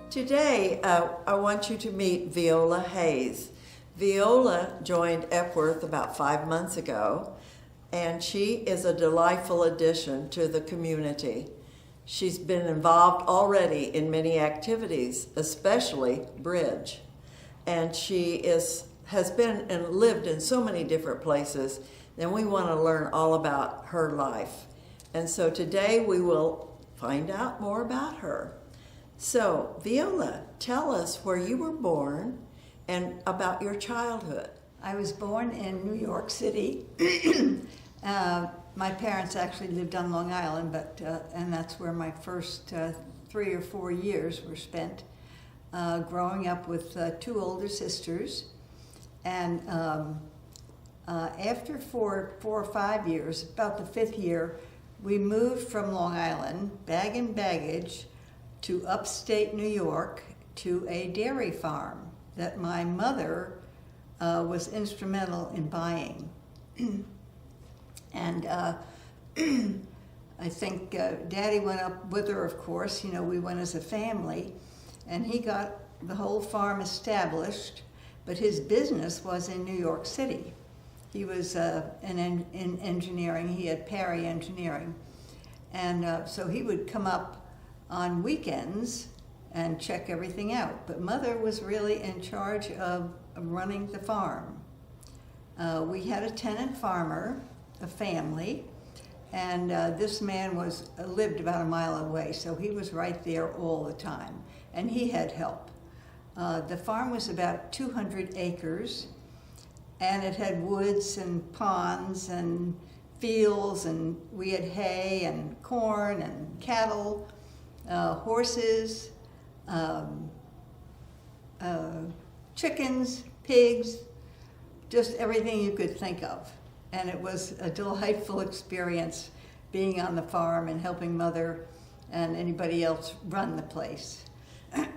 Today, I want you to meet Veola Hayes. Veola joined Epworth about 5 months ago, and she is a delightful addition to the community. She's been involved already in many activities, especially bridge, and has been and lived in so many different places, and we want to learn all about her life. And so today we will find out more about her. So, Veola, tell us where you were born and about your childhood. I was born in New York City. My parents actually lived on Long Island, and that's where my first 3 or 4 years were spent, growing up with 2 older sisters. And after four or 5 years, about the 5th year, we moved from Long Island, bag and baggage, to upstate New York to a dairy farm that my mother was instrumental in buying. And I think Daddy went up with her, of course. You know, we went as a family, and he got the whole farm established, but his business was in New York City. He was in engineering. He had Perry Engineering. And so he would come up on weekends and check everything out. But Mother was really in charge of running the farm. We had a tenant farmer, a family, and this man lived about a mile away, so he was right there all the time, and he had help. The farm was about 200 acres, and it had woods and ponds and fields, and we had hay and corn and cattle, horses, chickens, pigs, just everything you could think of. And it was a delightful experience being on the farm and helping Mother and anybody else run the place.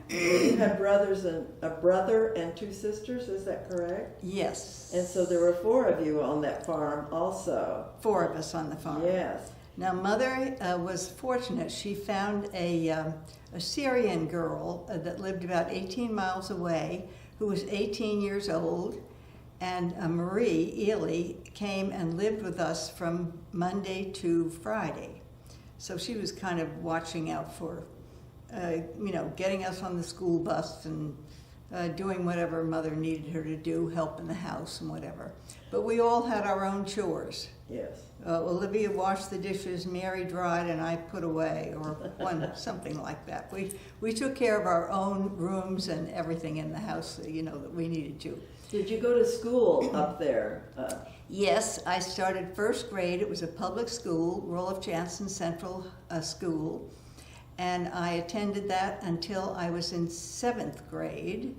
You had a brother and 2 sisters, is that correct? Yes. And so there were 4 of you on that farm also. 4 of us on the farm. Yes. Now Mother was fortunate. She found a Syrian girl that lived about 18 miles away, who was 18 years old, and Marie Ely came and lived with us from Monday to Friday. So she was kind of watching out for, getting us on the school bus and doing whatever Mother needed her to do, help in the house and whatever. But we all had our own chores. Yes. Olivia washed the dishes, Mary dried, and I put away, or something like that. We took care of our own rooms and everything in the house, that we needed to. Did you go to school up there? Yes, I started 1st grade. It was a public school, Roloff Jansen Central School, and I attended that until I was in 7th grade,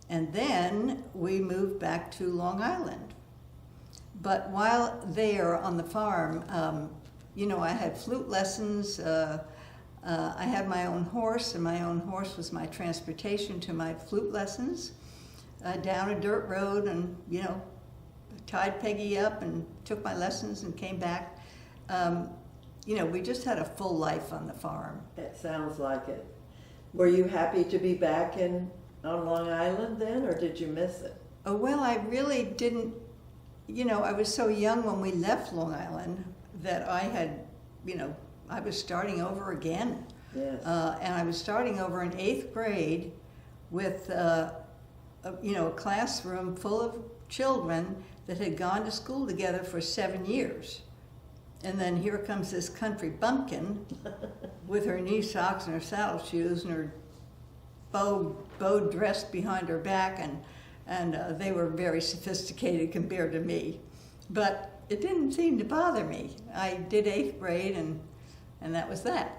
and then we moved back to Long Island. But while there on the farm, I had flute lessons. I had my own horse, and my own horse was my transportation to my flute lessons, down a dirt road, and, tied Peggy up and took my lessons and came back. We just had a full life on the farm. It sounds like it. Were you happy to be back on Long Island then, or did you miss it? Oh, well, I really didn't. I was so young when we left Long Island that I had, I was starting over again. Yes. And I was starting over in 8th grade with, a classroom full of children that had gone to school together for 7 years. And then here comes this country bumpkin with her knee socks and her saddle shoes and her bow dress behind her back, and they were very sophisticated compared to me. But it didn't seem to bother me. I did 8th grade, and that was that.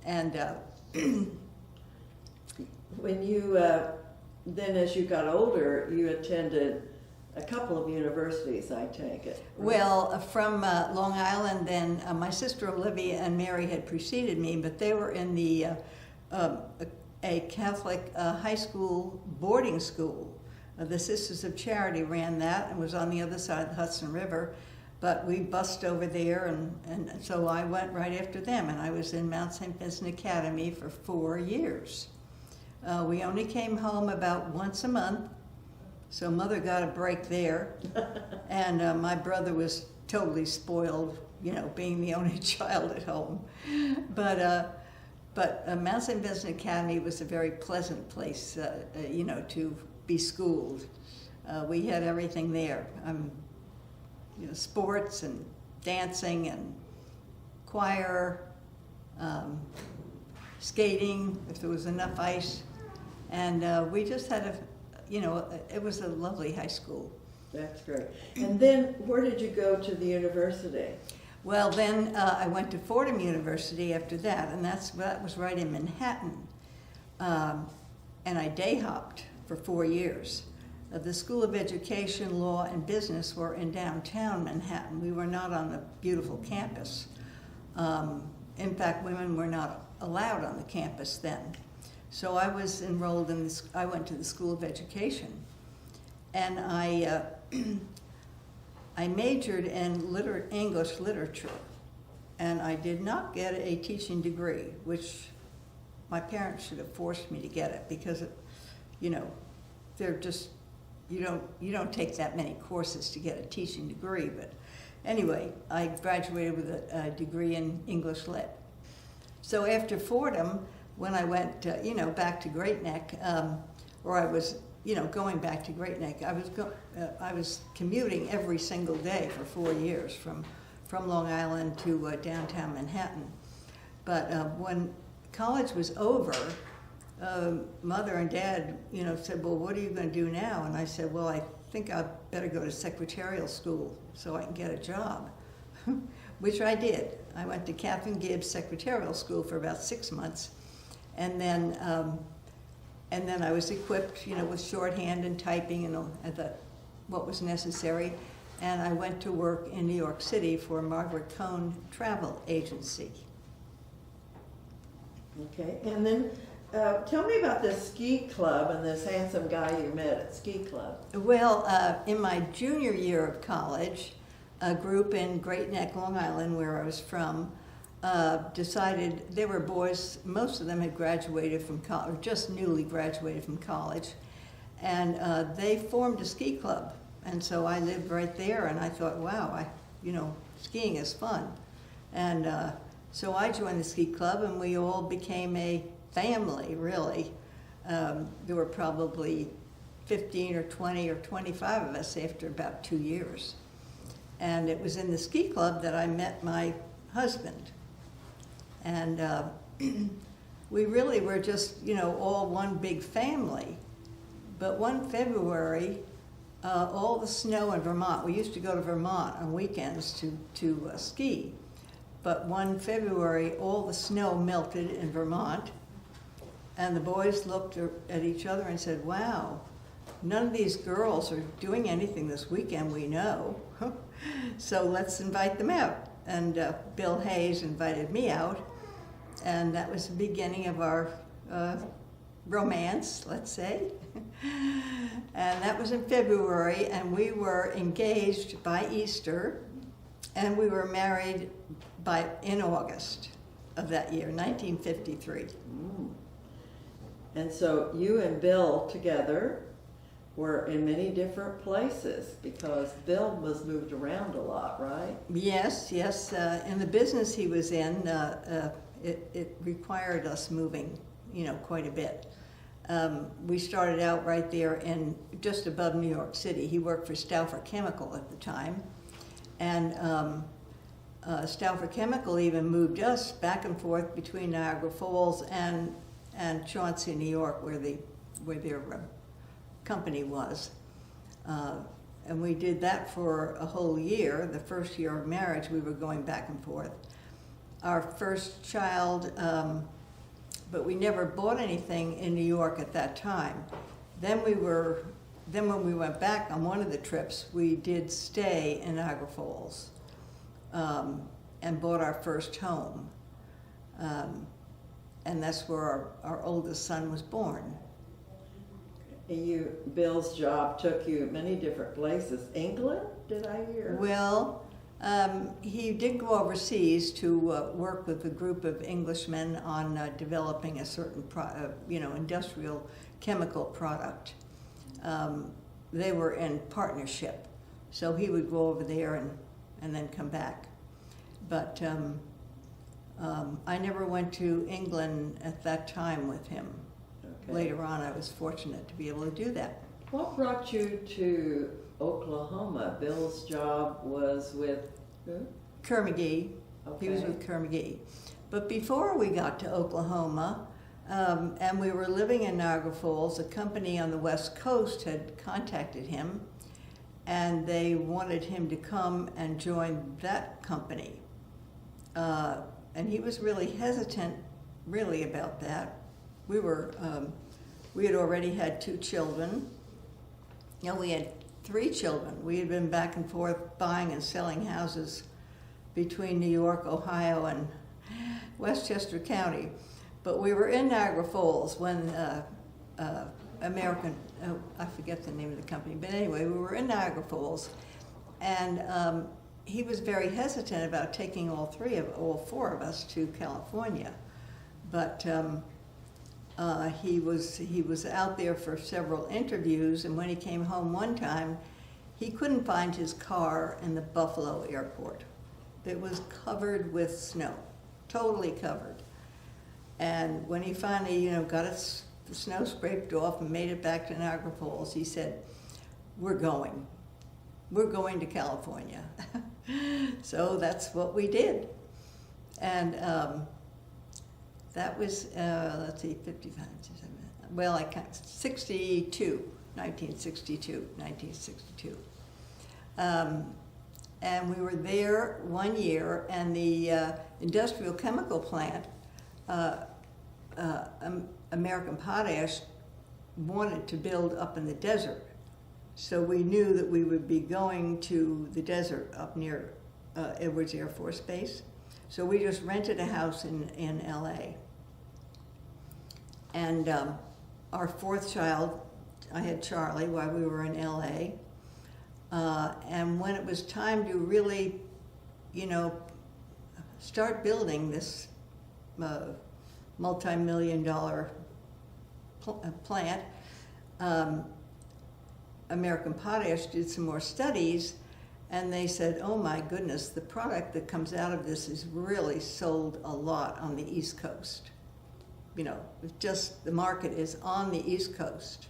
And when you, then as you got older, you attended a couple of universities, I take it. Right? Well, from Long Island, then my sister Olivia and Mary had preceded me, but they were in a Catholic high school boarding school. The Sisters of Charity ran that and was on the other side of the Hudson River, but we bussed over there, and so I went right after them, and I was in Mount St. Vincent Academy for 4 years. We only came home about once a month, so Mother got a break there. And my brother was totally spoiled, you know, being the only child at home. But Mount St. Vincent Academy was a very pleasant place, you know, to be schooled. We had everything there, you know, sports and dancing and choir, skating if there was enough ice, and we just had you know, it was a lovely high school. That's great. And then where did you go to the university? Well, then I went to Fordham University after that, and that was right in Manhattan. And I day hopped for 4 years. The School of Education, Law, and Business were in downtown Manhattan. We were not on the beautiful campus. In fact, women were not allowed on the campus then. So I was enrolled in this, I went to the School of Education, and I majored in English literature, and I did not get a teaching degree, which my parents should have forced me to get it, because you know, they're just, you don't take that many courses to get a teaching degree. But anyway, I graduated with a degree in English Lit. So after Fordham, when I went, you know, back to Great Neck, or I was, you know, going back to Great Neck, I was commuting every single day for 4 years from Long Island to downtown Manhattan. But when college was over, Mother and Dad, you know, said, well, what are you going to do now? And I said, well, I think I'd better go to secretarial school so I can get a job, which I did. I went to Catherine Gibbs Secretarial School for about 6 months. And then I was equipped, you know, with shorthand and typing and what was necessary. And I went to work in New York City for Margaret Cohn Travel Agency. Okay, and then tell me about this ski club and this handsome guy you met at ski club. Well, in my junior year of college, a group in Great Neck, Long Island, where I was from, decided, they were boys, most of them had graduated from college, or just newly graduated from college, and they formed a ski club. And so I lived right there, and I thought, wow, you know, skiing is fun. And so I joined the ski club, and we all became a family, really. There were probably 15 or 20 or 25 of us after about 2 years. And it was in the ski club that I met my husband. And we really were just, you know, all one big family. But one February, all the snow in Vermont, we used to go to Vermont on weekends to ski. But one February, all the snow melted in Vermont, and the boys looked at each other and said, wow, none of these girls are doing anything this weekend, we know. So let's invite them out. And Bill Hayes invited me out, and that was the beginning of our romance, let's say. And that was in February, and we were engaged by Easter, and we were married in August of that year, 1953. Mm. And so you and Bill together were in many different places, because Bill was moved around a lot, right? Yes, yes. In the business he was in, it required us moving, you know, quite a bit. We started out right there in just above New York City. He worked for Stauffer Chemical at the time, and Stauffer Chemical even moved us back and forth between Niagara Falls and Chauncey, New York, where their company was. And we did that for a whole year. The first year of marriage, we were going back and forth. Our first child, but we never bought anything in New York at that time. Then when we went back on one of the trips, we did stay in Niagara Falls, and bought our first home. And that's where our oldest son was born. Bill's job took you many different places. England, did I hear? Well, He did go overseas to work with a group of Englishmen on developing a certain, industrial chemical product. They were in partnership, so he would go over there and then come back. But I never went to England at that time with him. Okay. Later on, I was fortunate to be able to do that. What brought you to Oklahoma? Bill's job was with who? Kerr-McGee. Okay. He was with Kerr-McGee. But before we got to Oklahoma, and we were living in Niagara Falls, a company on the West Coast had contacted him, and they wanted him to come and join that company. And he was really hesitant, really, about that. We had already had 2 children. No, we had 3 children. We had been back and forth buying and selling houses between New York, Ohio, and Westchester County. But we were in Niagara Falls when I forget the name of the company, but anyway, we were in Niagara Falls, and he was very hesitant about taking all 4 of us to California. But he was out there for several interviews, and when he came home one time, he couldn't find his car in the Buffalo airport. It was covered with snow, totally covered. And when he finally, got the snow scraped off and made it back to Niagara Falls, he said, we're going to California. So that's what we did. And that was, 55, well, 1962. And we were there 1 year, and the industrial chemical plant, American Potash, wanted to build up in the desert. So we knew that we would be going to the desert up near Edwards Air Force Base. So we just rented a house in LA. And our 4th child, I had Charlie while we were in LA. And when it was time to really, start building this multi-million-dollar plant, American Potash did some more studies, and they said, oh my goodness, the product that comes out of this is really sold a lot on the East Coast. Just the market is on the East Coast.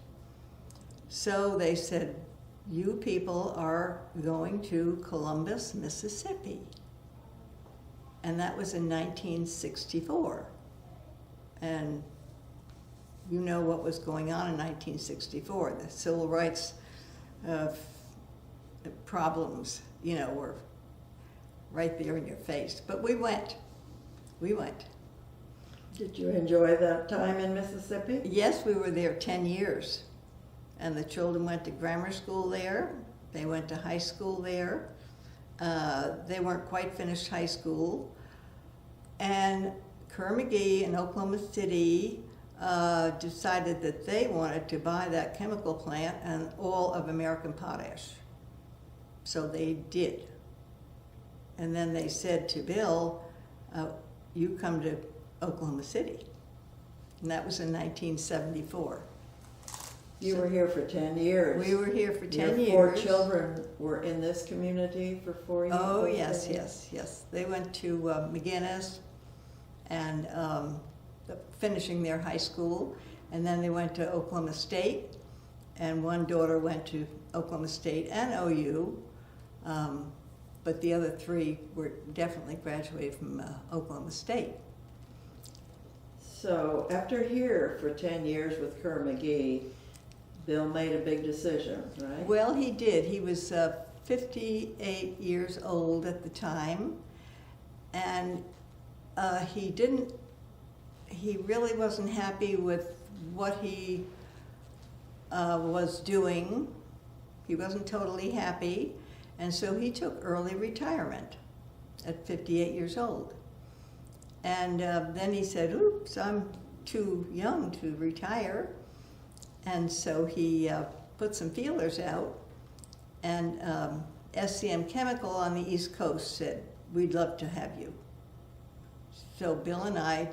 So they said, you people are going to Columbus, Mississippi. And that was in 1964. And you know what was going on in 1964. The civil rights problems, were right there in your face. But we went. Did you enjoy that time in Mississippi? Yes, we were there 10 years. And the children went to grammar school there. They went to high school there. They weren't quite finished high school. And Kerr-McGee in Oklahoma City decided that they wanted to buy that chemical plant and all of American Potash. So they did. And then they said to Bill, you come to Oklahoma City. And that was in 1974. You were here for 10 years. We were here for 10 years. Your 4 children were in this community for 4 years? Oh, yes. They went to McGinnis and finishing their high school, and then they went to Oklahoma State, and one daughter went to Oklahoma State and OU, but the other 3 were definitely graduated from Oklahoma State. So after here for 10 years with Kerr-McGee, Bill made a big decision, right? Well, he did. He was 58 years old at the time, and he really wasn't happy with what he was doing. He wasn't totally happy, and so he took early retirement at 58 years old. And then he said, oops, I'm too young to retire. And so he put some feelers out, and SCM Chemical on the East Coast said, we'd love to have you. So Bill and I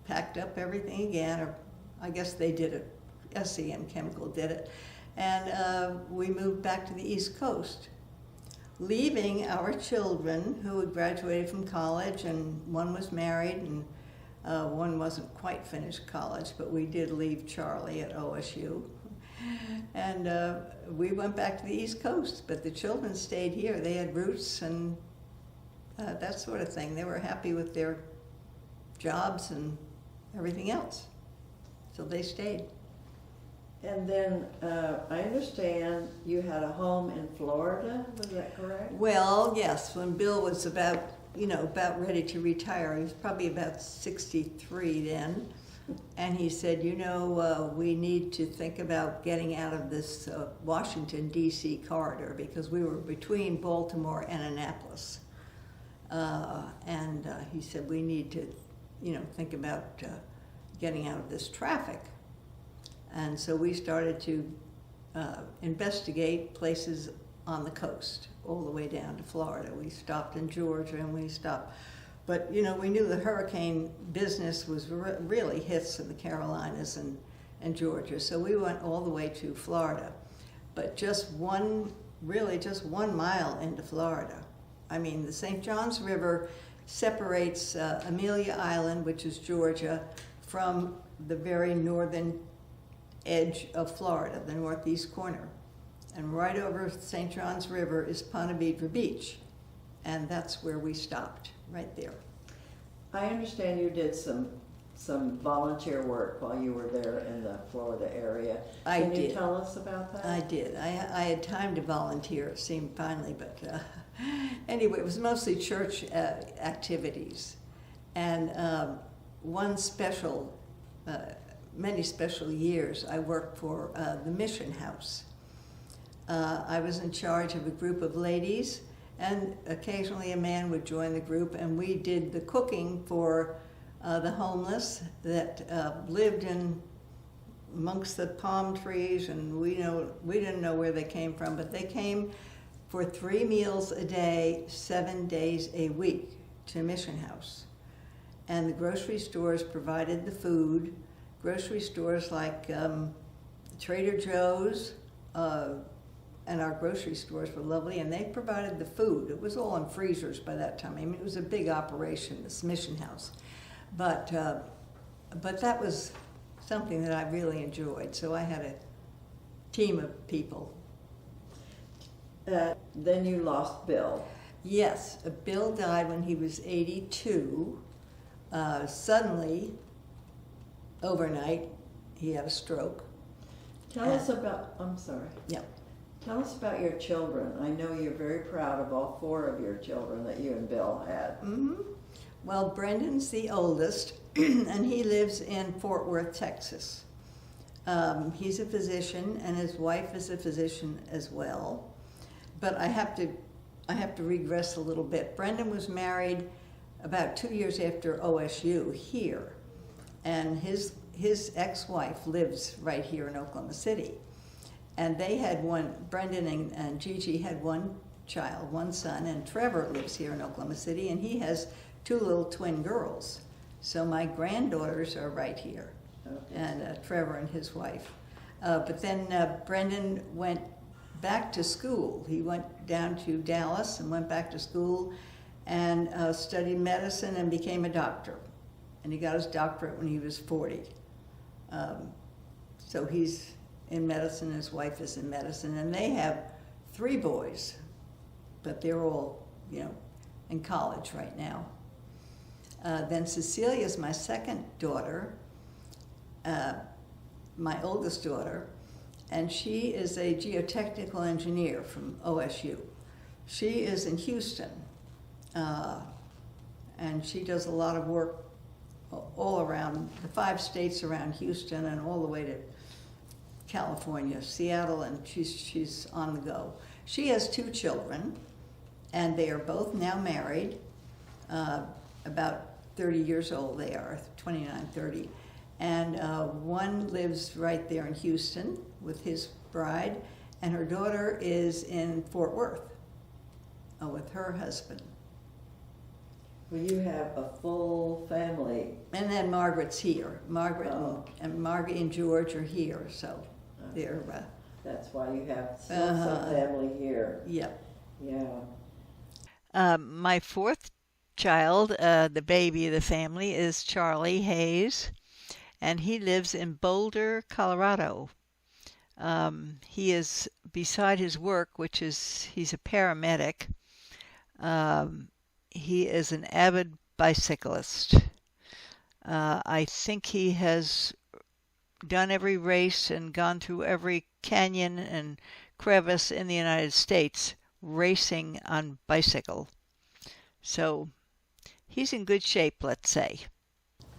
packed up everything again, or I guess they did it, SCM Chemical did it, and we moved back to the East Coast, leaving our children who had graduated from college, and one was married, and one wasn't quite finished college, but we did leave Charlie at OSU. And we went back to the East Coast, but the children stayed here. They had roots and that sort of thing. They were happy with their jobs and everything else, so they stayed. And then I understand you had a home in Florida, was that correct? Well, yes, when Bill was about ready to retire, he was probably about 63 then, and he said, we need to think about getting out of this Washington, D.C. corridor, because we were between Baltimore and Annapolis. And he said, we need to, think about getting out of this traffic. And so we started to investigate places on the coast, all the way down to Florida. We stopped in Georgia and we stopped. But, we knew the hurricane business was really hits in the Carolinas and Georgia. So we went all the way to Florida. But just one mile into Florida. I mean, the St. Johns River separates Amelia Island, which is Georgia, from the very northern edge of Florida, the northeast corner. And right over St. Johns River is Ponte Vedra Beach. And that's where we stopped, right there. I understand you did some volunteer work while you were there in the Florida area. Can you tell us about that? I did. I had time to volunteer, it seemed finally, but anyway, it was mostly church activities. And many special years, I worked for the Mission House. I was in charge of a group of ladies, and occasionally a man would join the group, and we did the cooking for the homeless that lived amongst the palm trees, and we didn't know where they came from, but they came for 3 meals a day, 7 days a week to Mission House. And the grocery stores provided the food. Grocery stores like Trader Joe's, and our grocery stores were lovely, and they provided the food. It was all in freezers by that time. I mean, it was a big operation, this Mission House. But that was something that I really enjoyed, so I had a team of people. Then you lost Bill. Yes, Bill died when he was 82. Suddenly, overnight, he had a stroke. Tell us about, I'm sorry. Yeah. Tell us about your children. I know you're very proud of all 4 of your children that you and Bill had. Mm-hmm. Well, Brendan's the oldest, and he lives in Fort Worth, Texas. He's a physician, and his wife is a physician as well. But I have to regress a little bit. Brendan was married about 2 years after OSU here, and his ex-wife lives right here in Oklahoma City. And they had Brendan and Gigi had one child, one son, and Trevor lives here in Oklahoma City, and he has 2 little twin girls. So my granddaughters are right here, okay. And Trevor and his wife. But then Brendan went back to school. He went down to Dallas and went back to school and studied medicine and became a doctor. And he got his doctorate when he was 40. So he's in medicine, his wife is in medicine, and they have 3 boys, but they're all, in college right now. Then Cecilia's my second daughter, my oldest daughter, and she is a geotechnical engineer from OSU. She is in Houston, and she does a lot of work all around the 5 states around Houston and all the way to California, Seattle, and she's on the go. She has 2 children, and they are both now married, about 30 years old they are, 29, 30. And one lives right there in Houston with his bride, and her daughter is in Fort Worth. with her husband. Well, you have a full family. And then Margaret's here. Margaret Oh. and Margaret and George are here, so they're, That's why you have still some family here. yep. Yeah. My fourth child, the baby of the family, is Charlie Hayes, and he lives in Boulder, Colorado. He is, beside his work, which is he's a paramedic, he is an avid bicyclist. I think he has done every race and gone through every canyon and crevice in the United States racing on bicycle. So he's in good shape, let's say.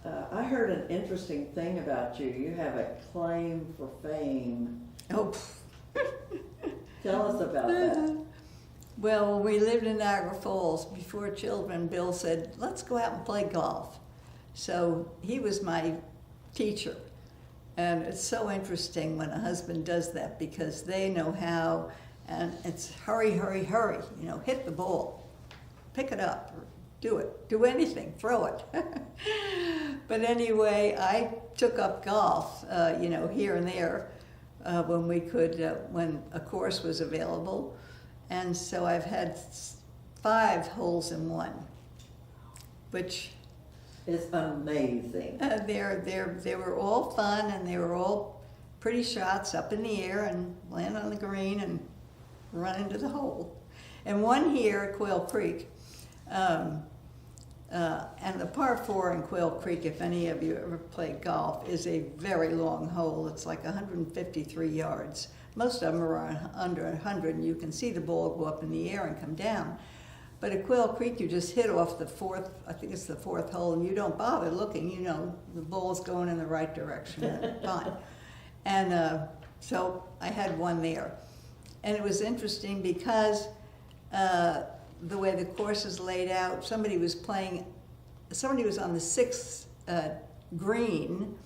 I heard an interesting thing about you. You have a claim for fame. Oh, Tell us about that. well, when we lived in Niagara Falls before children, Bill said, let's go out and play golf. So he was my teacher. And it's so interesting when a husband does that because they know how, and it's hurry, hurry, hurry. You know, hit the ball, pick it up, or do it, do anything, throw it. But anyway, I took up golf, you know, here and there when we could, when a course was available. And so I've had 5 holes in one, which It's amazing. they were all fun, and they were all pretty shots up in the air and land on the green and run into the hole. And one here at Quail Creek, and the par 4 in Quail Creek, if any of you ever played golf, is a very long hole. It's like 153 yards. Most of them are under 100, and you can see the ball go up in the air and come down. But at Quail Creek, you just hit off the 4th, I think it's the 4th hole, and you don't bother looking. You know the ball's going in the right direction. Fine. And so I had one there. And it was interesting because the way the course is laid out, somebody was on the 6th green,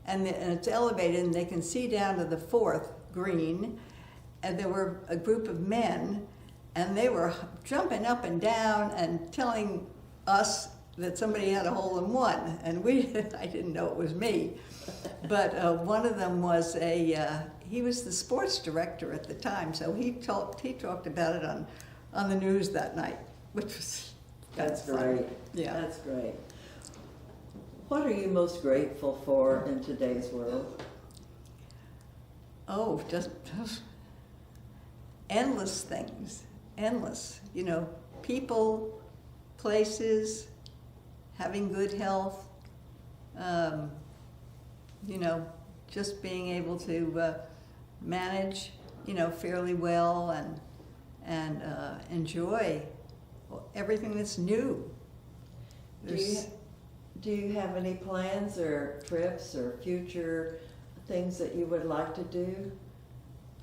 and it's elevated, and they can see down to the 4th green, and there were a group of men, and they were jumping up and down and telling us that somebody had a hole in one, and I didn't know it was me. But one of them was he was the sports director at the time, so he talked about it on the news that night, which was That's fun. great. Yeah. That's great. What are you most grateful for in today's world? Oh, just endless things, endless. You know, people, places, having good health. You know, just being able to manage, you know, fairly well and enjoy everything that's new. Do you have any plans or trips or future things that you would like to do?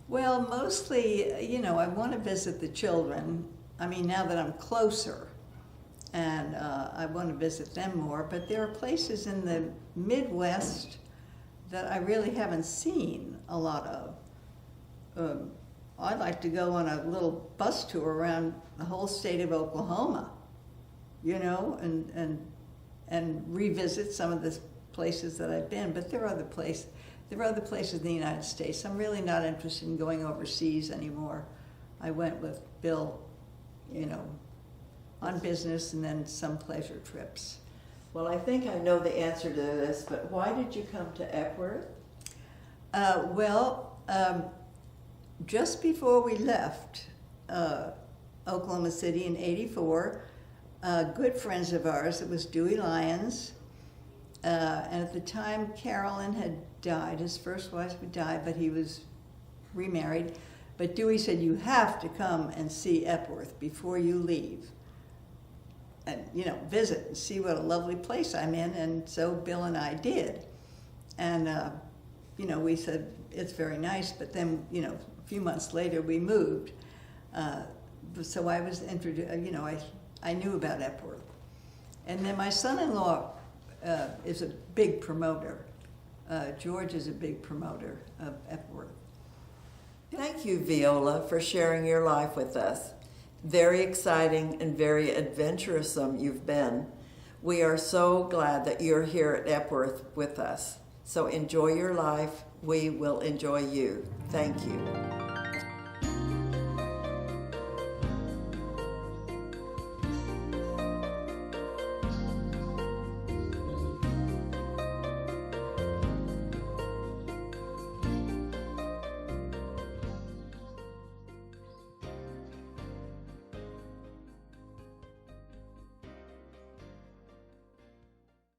Well, mostly, you know, I want to visit the children. I mean, now that I'm closer, and I want to visit them more. But there are places in the Midwest that I really haven't seen a lot of. I'd like to go on a little bus tour around the whole state of Oklahoma, you know, and revisit some of the places that I've been. But there are other places in the United States. I'm really not interested in going overseas anymore. I went with Bill, you know, on business and then some pleasure trips. Well, I think I know the answer to this, but why did you come to Epworth? Just before we left Oklahoma City in '84, good friends of ours, it was Dewey Lyons, and at the time Carolyn had died. His first wife had died, but he was remarried. But Dewey said, you have to come and see Epworth before you leave. And, you know, visit and see what a lovely place I'm in. And so Bill and I did. And, you know, we said, it's very nice. But then, you know, a few months later we moved. So I was introduced, you know, I knew about Epworth. And then my son-in-law is a big promoter. George is a big promoter of Epworth. Thank you, Veola, for sharing your life with us. Very exciting and very adventuresome you've been. We are so glad that you're here at Epworth with us. So enjoy your life. We will enjoy you. Thank you.